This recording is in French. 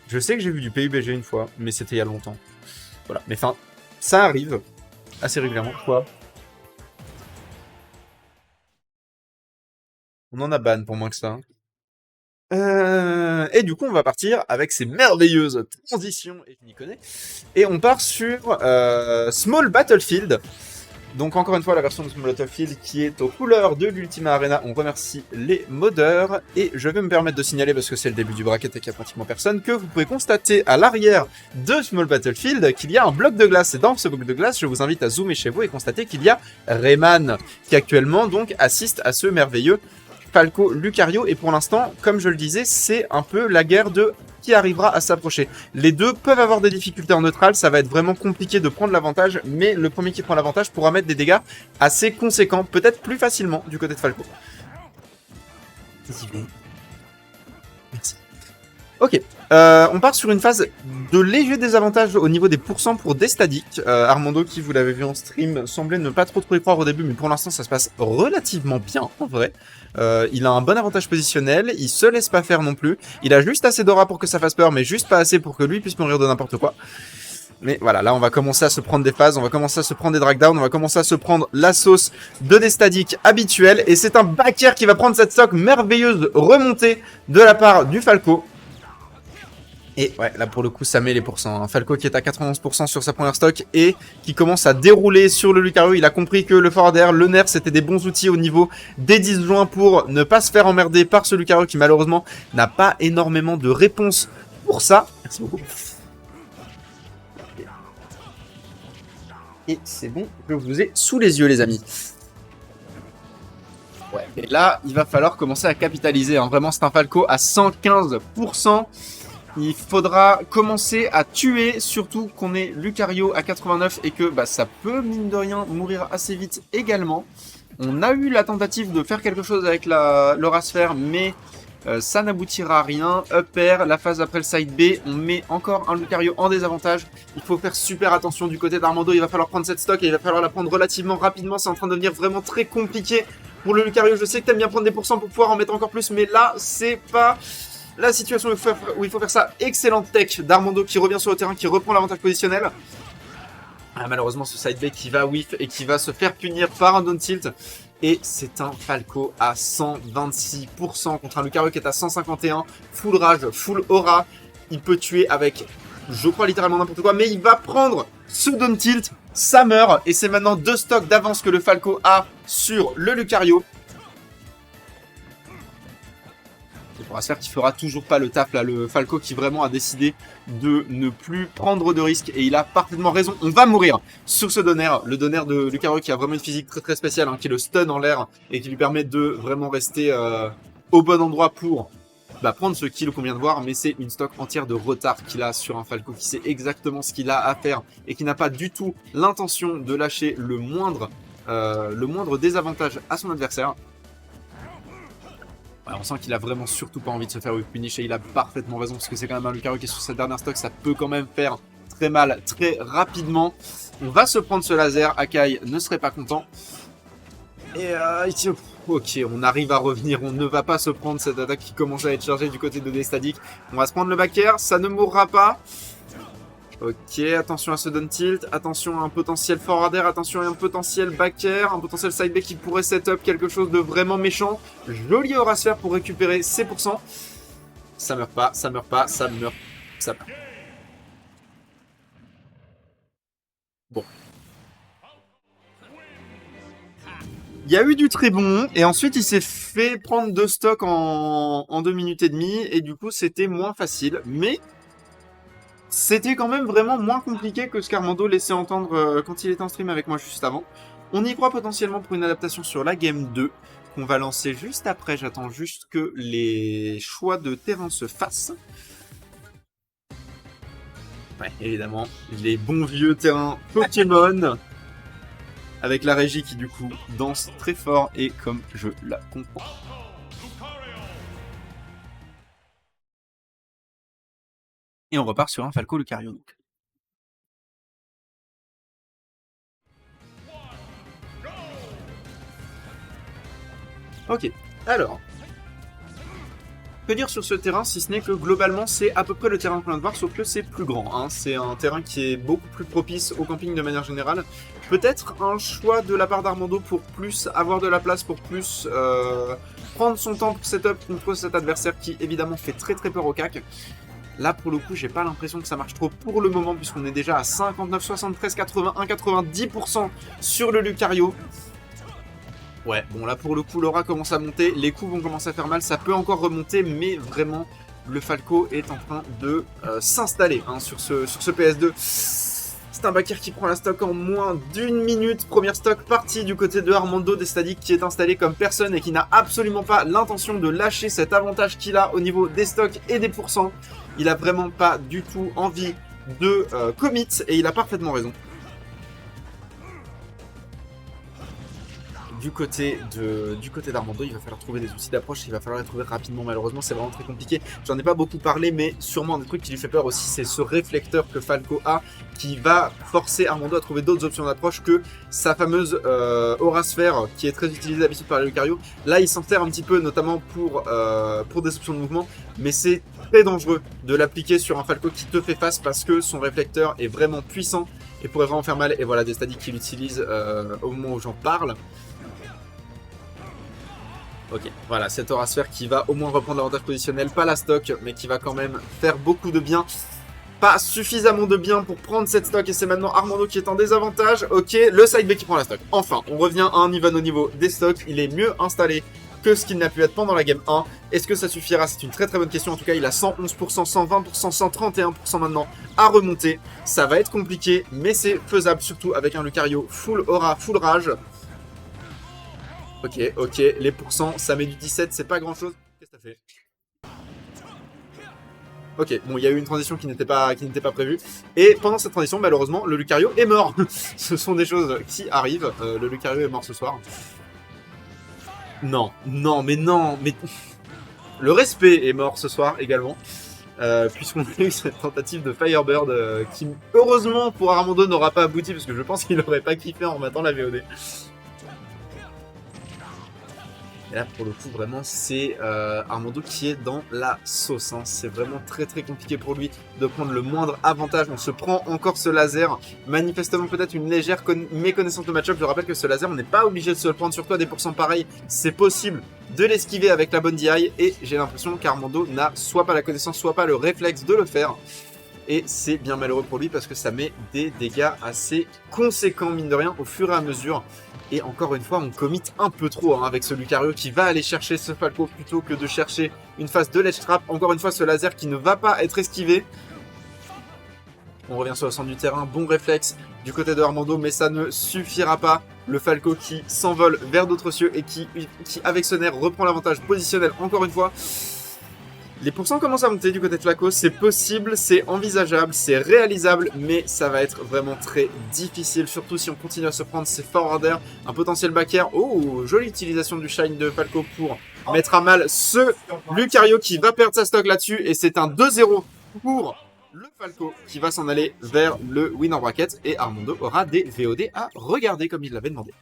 Je sais que j'ai vu du PUBG une fois, mais c'était il y a longtemps. Voilà, mais enfin, ça arrive assez régulièrement. Quoi? On en a ban pour moins que ça. Et du coup, on va partir avec ces merveilleuses transitions, et je m'y connais. Et on part sur Small Battlefield. Donc encore une fois, la version de Small Battlefield qui est aux couleurs de l'Ultima Arena. On remercie les modeurs. Et je vais me permettre de signaler, parce que c'est le début du bracket et qu'il n'y a pratiquement personne, que vous pouvez constater à l'arrière de Small Battlefield qu'il y a un bloc de glace. Et dans ce bloc de glace, je vous invite à zoomer chez vous et constater qu'il y a Rayman, qui actuellement donc assiste à ce merveilleux Falco Lucario. Et pour l'instant, comme je le disais, c'est un peu la guerre de qui arrivera à s'approcher. Les deux peuvent avoir des difficultés en neutral, ça va être vraiment compliqué de prendre l'avantage, mais le premier qui prend l'avantage pourra mettre des dégâts assez conséquents, peut-être plus facilement du côté de Falco. Merci. Ok, on part sur une phase de léger désavantage au niveau des pourcents pour Destadik. Armando, qui vous l'avez vu en stream, semblait ne pas trop y croire au début, mais pour l'instant ça se passe relativement bien en vrai. Il a un bon avantage positionnel, il se laisse pas faire non plus. Il a juste assez d'aura pour que ça fasse peur, mais juste pas assez pour que lui puisse mourir de n'importe quoi. Mais voilà, là on va commencer à se prendre des phases, on va commencer à se prendre des drag-down, on va commencer à se prendre la sauce de Destadik habituelle. Et c'est un backer qui va prendre cette stock merveilleuse remontée de la part du Falco. Et ouais, là pour le coup, ça met les pourcents. Un Falco qui est à 91% sur sa première stock et qui commence à dérouler sur le Lucario. Il a compris que le forwarder, le nerf, c'était des bons outils au niveau des disjoints pour ne pas se faire emmerder par ce Lucario qui malheureusement n'a pas énormément de réponses pour ça. Merci beaucoup. Et c'est bon, je vous ai sous les yeux les amis. Ouais, et là, il va falloir commencer à capitaliser. Hein. Vraiment, c'est un Falco à 115%. Il faudra commencer à tuer, surtout qu'on est Lucario à 89 et que bah, ça peut, mine de rien, mourir assez vite également. On a eu la tentative de faire quelque chose avec l'aura sphère, mais ça n'aboutira à rien. Up air, la phase après le side B, on met encore un Lucario en désavantage. Il faut faire super attention du côté d'Armando, il va falloir prendre cette stock et il va falloir la prendre relativement rapidement. C'est en train de devenir vraiment très compliqué pour le Lucario. Je sais que t'aimes bien prendre des pourcents pour pouvoir en mettre encore plus, mais là, c'est pas la situation où il faut faire ça. Excellente tech d'Armando qui revient sur le terrain, qui reprend l'avantage positionnel. Ah, malheureusement, ce side B qui va whiff et qui va se faire punir par un down tilt. Et c'est un Falco à 126% contre un Lucario qui est à 151. Full rage, full aura. Il peut tuer avec, je crois, littéralement n'importe quoi. Mais il va prendre ce down tilt. Ça meurt. Et c'est maintenant 2 stocks d'avance que le Falco a sur le Lucario. C'est pour Asfer qui fera toujours pas le taf là, le Falco qui vraiment a décidé de ne plus prendre de risques et il a parfaitement raison. On va mourir sur ce donner, le donner de Lucario qui a vraiment une physique très très spéciale, hein, qui le stun en l'air et qui lui permet de vraiment rester au bon endroit pour prendre ce kill qu'on vient de voir, mais c'est une stock entière de retard qu'il a sur un Falco qui sait exactement ce qu'il a à faire et qui n'a pas du tout l'intention de lâcher le moindre désavantage à son adversaire. Ouais, on sent qu'il a vraiment surtout pas envie de se faire whip punish et il a parfaitement raison parce que c'est quand même un Lucario qui est sur sa dernière stock, ça peut quand même faire très mal très rapidement. On va se prendre ce laser, Akai ne serait pas content. Et ok, on arrive à revenir, on ne va pas se prendre cette attaque qui commence à être chargée du côté de Destadik. On va se prendre le back air, ça ne mourra pas. Ok, attention à ce down tilt, attention à un potentiel forwarder, attention à un potentiel back air, un potentiel side B qui pourrait setup quelque chose de vraiment méchant. Joli aura sphère pour récupérer ses pourcents. Ça meurt pas, ça meurt pas, ça meurt, ça meurt. Bon. Il y a eu du très bon, et ensuite il s'est fait prendre 2 stocks en 2 minutes et demie, et du coup c'était moins facile, mais c'était quand même vraiment moins compliqué que ce qu'Armando laissait entendre quand il était en stream avec moi juste avant. On y croit potentiellement pour une adaptation sur la Game 2, qu'on va lancer juste après. J'attends juste que les choix de terrain se fassent. Ouais, évidemment, les bons vieux terrains Pokémon, avec la régie qui du coup danse très fort et comme je la comprends. Et on repart sur un Falco Lucario donc. Ok, alors. Que dire sur ce terrain, si ce n'est que globalement c'est à peu près le terrain qu'on vient de voir, sauf que c'est plus grand. Hein. C'est un terrain qui est beaucoup plus propice au camping de manière générale. Peut-être un choix de la part d'Armando pour plus avoir de la place, pour plus prendre son temps pour setup contre cet adversaire qui évidemment fait très peur au CAC. Là pour le coup j'ai pas l'impression que ça marche trop pour le moment puisqu'on est déjà à 59, 73, 81, 90% sur le Lucario. Ouais, bon là pour le coup l'aura commence à monter, les coups vont commencer à faire mal, ça peut encore remonter, mais vraiment le Falco est en train de s'installer hein, sur ce PS2. C'est un Bakir qui prend la stock en moins d'une minute, première stock partie du côté de Armando Destadic qui est installé comme personne et qui n'a absolument pas l'intention de lâcher cet avantage qu'il a au niveau des stocks et des pourcents. Il a vraiment pas du tout envie de commit et il a parfaitement raison. Du côté d'Armando, il va falloir trouver des outils d'approche, il va falloir les trouver rapidement. Malheureusement, c'est vraiment très compliqué. J'en ai pas beaucoup parlé, mais sûrement un des trucs qui lui fait peur aussi, c'est ce réflecteur que Falco a, qui va forcer Armando à trouver d'autres options d'approche que sa fameuse Aura Sphère, qui est très utilisée d'habitude par les Lucario. Là, il s'en sert un petit peu, notamment pour des options de mouvement, mais c'est très dangereux de l'appliquer sur un Falco qui te fait face parce que son réflecteur est vraiment puissant et pourrait vraiment faire mal. Et voilà, Destadic qui l'utilise au moment où j'en parle. Ok, voilà, cette Aura Sphère qui va au moins reprendre l'avantage positionnel, pas la stock, mais qui va quand même faire beaucoup de bien. Pas suffisamment de bien pour prendre cette stock, et c'est maintenant Armando qui est en désavantage. Ok, le side B qui prend la stock. Enfin, on revient à un niveau au niveau des stocks, il est mieux installé que ce qu'il n'a pu être pendant la game 1. Est-ce que ça suffira? C'est une très bonne question. En tout cas, il a 111%, 120%, 131% maintenant à remonter. Ça va être compliqué, mais c'est faisable, surtout avec un Lucario full aura, full rage. Ok, les pourcents, ça met du 17, c'est pas grand chose. Qu'est-ce que t'as fait? Ok, bon, il y a eu une transition qui n'était pas prévue. Et pendant cette transition, malheureusement, le Lucario est mort. Ce sont des choses qui arrivent. Le Lucario est mort ce soir. Non. Le respect est mort ce soir également. Puisqu'on a eu cette tentative de Firebird qui, heureusement pour Armando, n'aura pas abouti. Parce que je pense qu'il n'aurait pas kiffé en remettant la VOD. Et là, pour le coup, vraiment, c'est Armando qui est dans la sauce. Hein. C'est vraiment très compliqué pour lui de prendre le moindre avantage. On se prend encore ce laser. Manifestement, peut-être une légère méconnaissance de match-up. Je rappelle que ce laser, on n'est pas obligé de se le prendre sur toi des pourcents pareils. C'est possible de l'esquiver avec la bonne DI. Et j'ai l'impression qu'Armando n'a soit pas la connaissance, soit pas le réflexe de le faire. Et c'est bien malheureux pour lui parce que ça met des dégâts assez conséquents, mine de rien, au fur et à mesure. Et encore une fois, on commit un peu trop hein, avec ce Lucario qui va aller chercher ce Falco plutôt que de chercher une phase de ledge trap. Encore une fois, ce laser qui ne va pas être esquivé. On revient sur le centre du terrain. Bon réflexe du côté de Armando, mais ça ne suffira pas. Le Falco qui s'envole vers d'autres cieux et qui, avec ce nerf, reprend l'avantage positionnel encore une fois. Les pourcents commencent à monter du côté de Flaco, c'est possible, c'est envisageable, c'est réalisable, mais ça va être vraiment très difficile, surtout si on continue à se prendre ces forwarders, un potentiel backer. Oh, jolie utilisation du shine de Falco pour mettre à mal ce Lucario qui va perdre sa stock là-dessus, et c'est un 2-0 pour le Falco qui va s'en aller vers le win en bracket, et Armando aura des VOD à regarder comme il l'avait demandé.